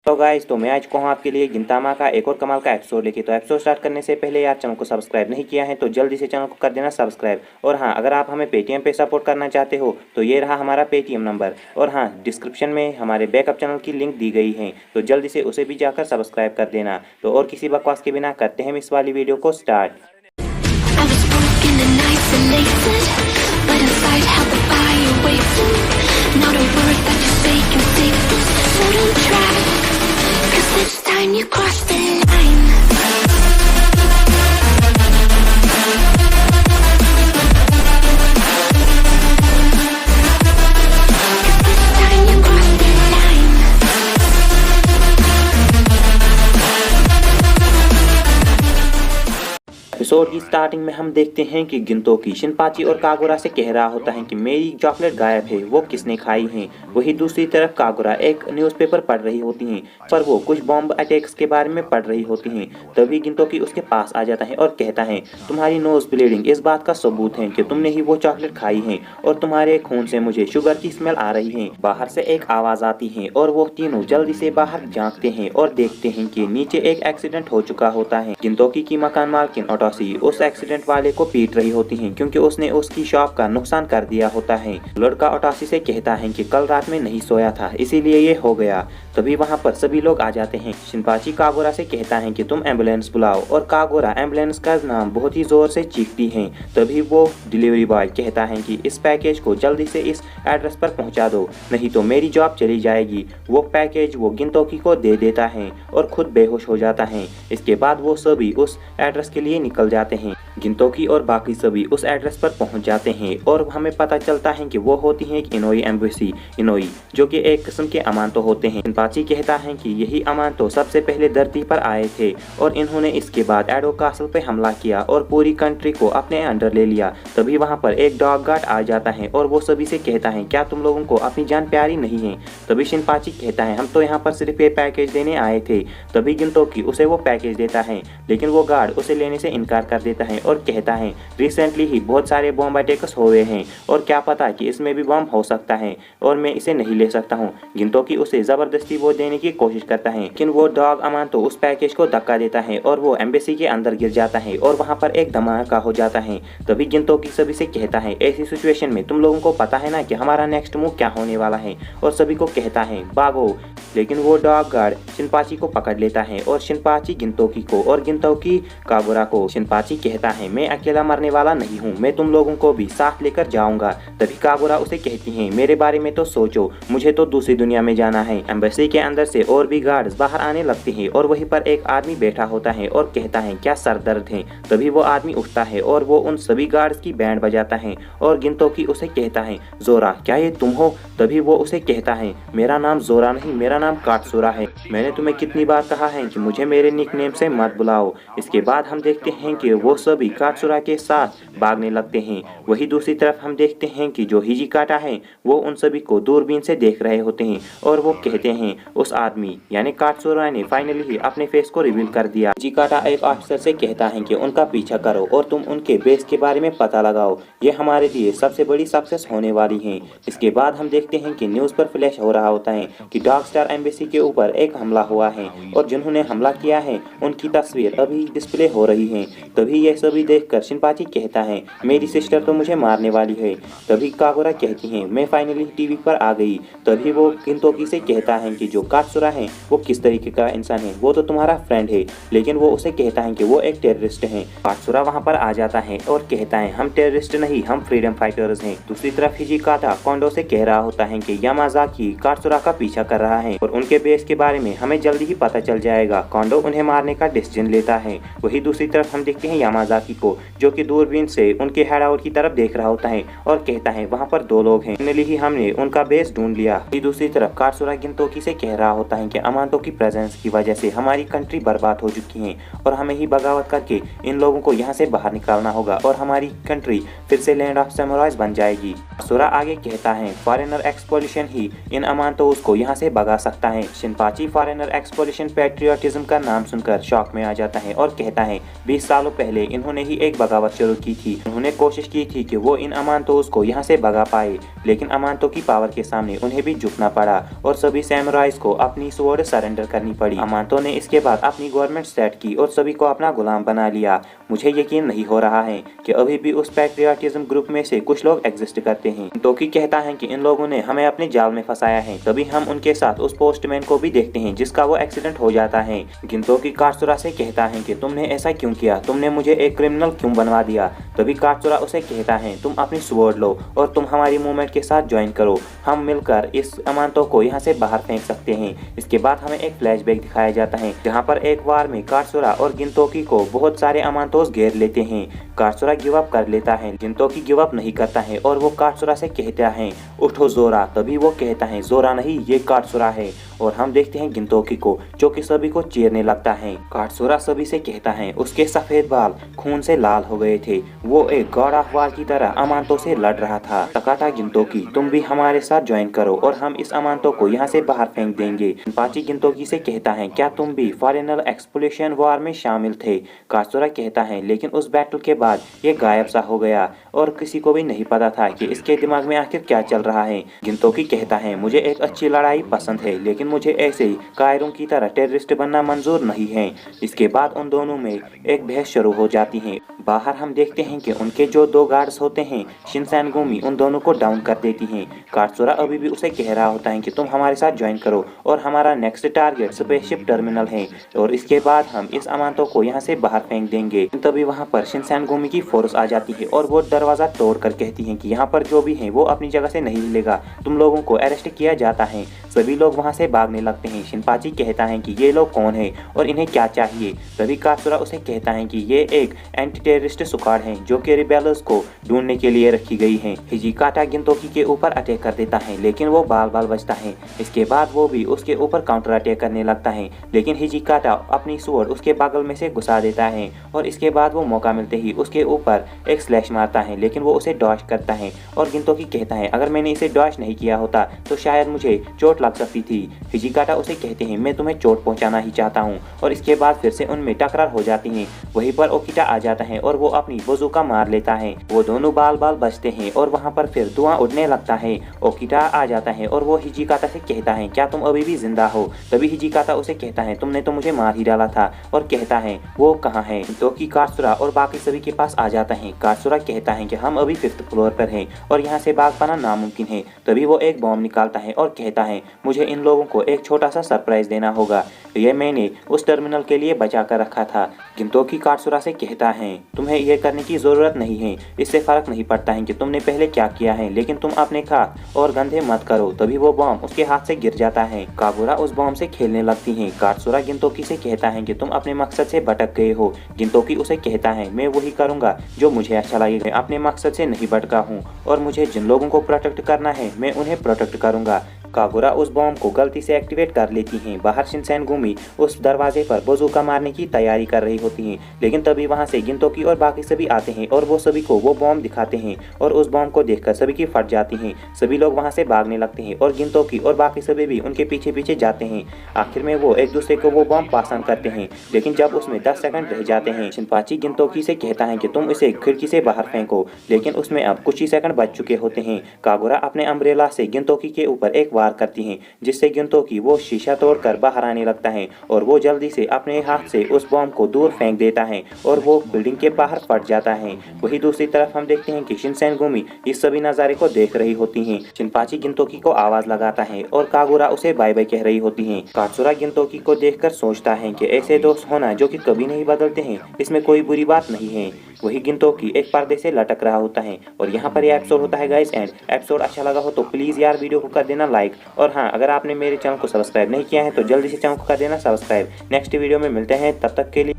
तो गाइस, तो मैं आज कहूँ आपके लिए गिनतामा का एक और कमाल का एपिसोड लेके। तो एपिसोड स्टार्ट करने से पहले यार चैनल को सब्सक्राइब नहीं किया है तो जल्दी से चैनल को कर देना सब्सक्राइब। और हाँ, अगर आप हमें पेटीएम पे सपोर्ट करना चाहते हो तो ये रहा हमारा पेटीएम नंबर। और हाँ, डिस्क्रिप्शन में हमारे बैकअप चैनल की लिंक दी गई है, तो जल्दी से उसे भी जाकर सब्सक्राइब कर देना। तो और किसी बकवास के बिना करते हैं इस वाली वीडियो को start. This time you crossed the line. Episode की स्टार्टिंग में हम देखते हैं कि गिनतोकी शिनपाची और कागुरा से कह रहा होता है कि मेरी चॉकलेट गायब है, वो किसने खाई है। वही दूसरी तरफ कागुरा एक न्यूज़पेपर पढ़ रही होती हैं, पर वो कुछ बॉम्ब अटैक्स के बारे में पढ़ रही होती हैं। तभी गिनतोकी उसके पास आ जाता है और कहता है, तुम्हारी नोज ब्लीडिंग इस बात का सबूत है कि तुमने ही वो चॉकलेट खाई है और तुम्हारे खून से मुझे शुगर की स्मेल आ रही है। बाहर से एक आवाज आती है और वो तीनों जल्दी से बाहर झांकते हैं और देखते हैं कि नीचे एक एक्सीडेंट हो चुका होता है। गिनतोकी की मकान मालकिन उस एक्सीडेंट वाले को पीट रही होती हैं क्योंकि उसने उसकी शॉप का नुकसान कर दिया होता है। लड़का ओटासी से कहता है कि कल रात में नहीं सोया था इसीलिए ये हो गया। तभी वहाँ पर सभी लोग आ जाते हैं। शिनपाची कागुरा से कहता है कि तुम एम्बुलेंस बुलाओ और कागुरा एम्बुलेंस का नाम बहुत ही जोर से चीखती है। तभी वो डिलीवरी बॉय कहता है कि इस पैकेज को जल्दी से इस एड्रेस पर पहुँचा दो, नहीं तो मेरी जॉब चली जाएगी। वो पैकेज वो गिनतोकी को दे देता है और खुद बेहोश हो जाता है। इसके बाद वो सभी उस एड्रेस के लिए निकल जाते हैं। गिनतोकी और बाकी सभी उस एड्रेस पर पहुंच जाते हैं और हमें पता चलता है कि वो होती है इनोई एम्बेसी इनोई, जो कि एक किस्म के अमानतो होते हैं। शिनपाची कहता है कि यही अमानतो सबसे पहले धरती पर आए थे और इन्होंने इसके बाद एडो कासल पे हमला किया और पूरी कंट्री को अपने अंडर ले लिया। तभी वहां पर एक डॉग गार्ड आ जाता है और वो सभी से कहता है, क्या तुम लोगों को अपनी जान प्यारी नहीं है। तभी शिनपाची कहता है, हम तो यहाँ पर सिर्फ ये पैकेज देने आए थे। तभी गिनतोकी उसे वो पैकेज देता है, लेकिन वो गार्ड उसे लेने से इनकार कर देता है और कहता है, रिसेंटली ही बहुत सारे बॉम्ब अटैक्स हुए हैं और क्या पता कि इसमें भी बॉम्ब हो सकता है और मैं इसे नहीं ले सकता हूँ। गिनतोकी उसे जबरदस्ती वो देने की कोशिश करता है, लेकिन वो डॉग अमानतो उस पैकेज को धक्का देता है और वो एम्बेसी के अंदर गिर जाता है और वहाँ पर एक धमाका हो जाता है। तभी गिनतोकी सभी से कहता है, ऐसी सिचुएशन में तुम लोगों को पता है ना कि हमारा नेक्स्ट मूव क्या होने वाला है, और सभी को कहता है भागो। लेकिन वो डॉग गार्ड शिनपाची को पकड़ लेता है और शिनपाची गिनतोकी को और गिनतोकी कागुरा को। शिनपाची कहता है, मैं अकेला मरने वाला नहीं हूँ, मैं तुम लोगों को भी साथ लेकर जाऊंगा। तभी कागुरा उसे कहती है, मेरे बारे में तो सोचो, मुझे तो दूसरी दुनिया में जाना है। एम्बेसी के अंदर से और भी गार्ड्स बाहर आने लगते हैं और वहीं पर एक आदमी बैठा होता है और कहता है, क्या सर दर्द है। तभी वो आदमी उठता है और वो उन सभी गार्ड्स की बैंड बजाता है और गिनतोकी उसे कहता है, जोरा क्या ये तुम हो। तभी वो उसे कहता है, मेरा नाम जोरा नहीं, मेरा नाम काटसुरा है। मैंने तुम्हें कितनी बार कहा है कि मुझे मेरे निकनेम से मत बुलाओ। इसके बाद हम देखते हैं कि वो सभी काटसुरा के साथ भागने लगते हैं। वही दूसरी तरफ हम देखते हैं कि जो हिजिकाटा है वो उन सभी को दूरबीन से देख रहे होते हैं और वो कहते हैं, उस आदमी यानी काटसुरा ने फाइनली ही अपने फेस को रिवील कर दिया। हिजिकाटा एक ऑफिसर से कहता है कि उनका पीछा करो और तुम उनके बेस के बारे में पता लगाओ, ये हमारे लिए सबसे बड़ी सक्सेस होने वाली है। इसके बाद हम देखते हैं कि न्यूज़ पर फ्लैश हो रहा होता है कि डॉग स्टार एम्बेसी के ऊपर एक हमला हुआ है और जिन्होंने हमला किया है उनकी तस्वीर अभी डिस्प्ले हो रही है। तभी यह सभी देखकर शिनपाची कहता है, मेरी सिस्टर तो मुझे मारने वाली है। तभी कागुरा कहती है, मैं फाइनली टीवी पर आ गई। तभी वो गिनतोकी से कहता है कि जो काटसुरा है वो किस तरीके का इंसान है, वो तो तुम्हारा फ्रेंड है, लेकिन वो उसे कहता है कि वो एक टेररिस्ट है। काटसुरा वहाँ पर आ जाता है और कहता है, हम टेररिस्ट नहीं, हम फ्रीडम फाइटर्स हैं। दूसरी तरफ हिजिकाटा कोंडो से कह रहा होता है कि यामाजाकी काटसुरा का पीछा कर रहा है और उनके बेस के बारे में हमें जल्दी ही पता चल जाएगा। कोंडो उन्हें मारने का डिसीजन लेता है। वही दूसरी तरफ हम देखते हैं यामाजाकी को, जो कि दूरबीन से उनके हाइडआउट की तरफ देख रहा होता है और कहता है, वहाँ पर दो लोग हैं, फाइनली ही हमने उनका बेस ढूंढ लिया। दूसरी तरफ काटसुरा गिनतोकी से कह रहा होता है कि अमानतो की प्रेजेंस की वजह से हमारी कंट्री बर्बाद हो चुकी है और हमें ही बगावत करके इन लोगों को यहाँ से बाहर निकालना होगा और हमारी कंट्री फिर से लैंड ऑफ सैमुराइज बन जाएगी। काटसुरा आगे कहता है, फॉरेनर एक्सपोलिशन ही इन अमानतोस को यहाँ से भगा सकता है। शिनपाची फॉरेनर एक्सपोलिशन पैट्रियोटिज्म का नाम सुनकर शॉक में आ जाता है और कहता है, 20 सालों पहले इन्होंने उन्होंने ही एक बगावत शुरू की थी। उन्होंने कोशिश की थी कि वो इन अमांतोस को यहाँ से भगा पाए, लेकिन अमांतों की पावर के सामने उन्हें भी झुकना पड़ा और सभी सैमुराइज को अपनी स्वॉर्ड सरेंडर करनी पड़ी। अमांतों ने इसके बाद अपनी गवर्नमेंट सेट की और सभी को अपना गुलाम बना लिया। मुझे यकीन नहीं हो रहा है कि अभी भी उस पैट्रियटिज्म ग्रुप में से कुछ लोग एग्जिस्ट करते हैं। गिंतोकी कहता है कि इन लोगों ने हमें अपने जाल में फंसाया है। तभी हम उनके साथ उस पोस्टमैन को भी देखते हैं जिसका वो एक्सीडेंट हो जाता है। गिंतोकी कात्सुरा से कहता है कि तुमने ऐसा क्यों किया, तुमने मुझे एक क्रिमिनल क्यों बनवा दिया। तभी कात्सुरा उसे कहता है तुम अपनी स्वॉर्ड लो और तुम हमारी मूवमेंट के साथ ज्वाइन करो, हम मिलकर इस अमांतों को यहाँ से बाहर फेंक सकते हैं। इसके बाद हमें एक फ्लैशबैक दिखाया जाता है जहाँ पर एक बार में कात्सुरा और गिंतोकी को बहुत सारे अमांतोस घेर लेते हैं। कात्सुरा गिव अप कर लेता है, गिंतोकी गिव अप नहीं करता है और वो कात्सुरा से कहता है उठो जोरा। तभी वो कहता है जोरा नहीं, ये कात्सुरा है। और हम देखते हैं गिंतोकी को जो कि सभी को चीरने लगता है। कात्सुरा सभी से कहता है उसके सफेद बाल खून से लाल हो गए थे, वो एक गॉड ऑफ वार की तरह अमांतों से लड़ रहा था। तकाटा गिंतोकी तुम भी हमारे साथ ज्वाइन करो और हम इस अमांतों को यहाँ से बाहर फेंक देंगे। चिनपाची गिंतोकी से कहता है क्या तुम भी फॉरेनर एक्सप्लोरेशन वॉर में शामिल थे। कात्सुरा कहता है लेकिन उस बैटल के बाद ये गायब सा हो गया और किसी को भी नहीं पता था कि इसके दिमाग में आखिर क्या चल रहा है। गिंतोकी कहता है मुझे एक अच्छी लड़ाई पसंद है, लेकिन मुझे ऐसे कायरों की तरह टेररिस्ट बनना मंजूर नहीं है। इसके बाद उन दोनों में एक बहस शुरू हो जाती है। बाहर हम देखते हैं कि उनके जो दो गार्ड्स होते हैं शिनसेनगुमी उन दोनों को डाउन कर देती हैं। कात्सुरा अभी भी उसे कह रहा होता है कि तुम हमारे साथ ज्वाइन करो और हमारा नेक्स्ट टारगेट स्पेसशिप टर्मिनल है और इसके बाद हम इस अमांतों को यहाँ से बाहर फेंक देंगे। तभी वहाँ पर शिनसेनगुमी की फोर्स आ जाती है और वो दरवाजा तोड़ कर कहती है कि यहाँ पर जो भी है वो अपनी जगह से नहीं हिलेगा, तुम लोगों को अरेस्ट किया जाता है। सभी लोग वहाँ से भागने लगते हैं। शिनपाची कहता है कि ये लोग कौन है और इन्हें क्या चाहिए। तभी कात्सुरा उसे कहता है कि ये एक एंटी टेररिस्ट स्क्वाड है जो कि रिबेलर्स को ढूंढने के लिए रखी गई है। हिजिकाटा गिंतोकी के ऊपर अटैक कर देता है लेकिन वो बाल बाल बचता है। इसके बाद वो भी उसके ऊपर काउंटर अटैक करने लगता है, लेकिन हिजिकाटा अपनी स्वॉर्ड उसके बगल में से घुसा देता है और इसके बाद वो मौका मिलते ही उसके ऊपर एक स्लैश मारता है, लेकिन वो उसे डॉज करता है। और गिंतोकी कहता है अगर मैंने इसे डॉज नहीं किया होता तो शायद मुझे चोट लग सकती थी। हिजिकाटा उसे कहते हैं मैं तुम्हें चोट पहुंचाना ही चाहता हूं और इसके बाद फिर से उनमें टकरार हो जाती है। वहीं पर ओकिटा आ जाता है और वो अपनी बजूका मार लेता है। वो दोनों बाल बाल बचते हैं और वहां पर फिर धुआं उड़ने लगता है। ओकिटा आ जाता है और वो हिजिकाटा से कहता है क्या तुम अभी भी जिंदा हो। तभी हिजिकाटा उसे कहता है तुमने तो मुझे मार ही डाला था और कहता है वो कहाँ है। तो कि कात्सुरा और बाकी सभी के पास आ जाता है। कात्सुरा कहता है कि हम अभी 5th फ्लोर पर हैं और यहाँ से भाग पाना नामुमकिन है। तभी वो एक बॉम्ब निकालता है और कहता है मुझे इन लोगों को एक छोटा सा सरप्राइज देना होगा, ये मैंने उस टर्मिनल के लिए बचा कर रखा था। गिंतोकी कात्सुरा से कहता है तुम्हें यह करने की जरूरत नहीं है, इससे फर्क नहीं पड़ता है कि तुमने पहले क्या किया है, लेकिन तुम अपने हाथ और गंधे मत करो। तभी वो बॉम्ब उसके हाथ से गिर जाता है। कागुरा उस बॉम्ब से खेलने लगती है। कात्सुरा गिंतोकी से कहता है कि तुम अपने मकसद से भटक गए हो। गिंतोकी उसे कहता है मैं वही करूंगा जो मुझे अच्छा लगेगा, अपने मकसद से नहीं भटका हूँ और मुझे जिन लोगों को प्रोटेक्ट करना है मैं उन्हें प्रोटेक्ट करूंगा। कागुरा उस बॉम्ब को गलती से एक्टिवेट कर लेती हैं। बाहर शिनसेनगुमी उस दरवाजे पर बजूका मारने की तैयारी कर रही होती हैं, लेकिन तभी वहां से गिंतोकी और बाकी सभी आते हैं और वो सभी को वो बॉम्ब दिखाते हैं और उस बॉम्ब को देखकर सभी की फट जाती हैं। सभी लोग वहां से भागने लगते हैं और गिंतोकी और बाकी सभी भी उनके पीछे पीछे जाते हैं। आखिर में वो एक दूसरे को वो बॉम्ब पास ऑन करते हैं, लेकिन जब उसमें 10 सेकंड रह जाते हैं शिनपाची गिंतोकी से कहता है कि तुम इसे खिड़की से बाहर फेंको, लेकिन उसमें अब कुछ ही सेकंड बच चुके होते हैं। कागुरा अपने अम्ब्रेला से गिंतोकी के ऊपर एक वार करती हैं, जिससे गिंतोकी वो शीशा तोड़कर बाहर आने लगता है और वो जल्दी से अपने हाथ से उस बॉम्ब को दूर फेंक देता है और वो बिल्डिंग के बाहर फट जाता है। वही दूसरी तरफ हम देखते हैं कि शिनसेनगुमी इस सभी नज़ारे को देख रही होती हैं। शिनपाची गिंतोकी को आवाज लगाता है और कागुरा उसे बाय बाय कह रही होती हैं। कात्सुरा गिंतोकी को देखकर सोचता है कि ऐसे दोस्त होना जो कि कभी नहीं बदलते हैं, इसमें कोई बुरी बात नहीं है। वही गिंतोकी एक पर्दे से लटक रहा होता है और यहाँ पर यह एपिसोड होता है गाइस एंड। एपिसोड अच्छा लगा हो तो प्लीज़ यार वीडियो को कर देना लाइक, और हाँ अगर आपने मेरे चैनल को सब्सक्राइब नहीं किया है तो जल्दी से चैनल को कर देना सब्सक्राइब। नेक्स्ट वीडियो में मिलते हैं, तब तक के लिए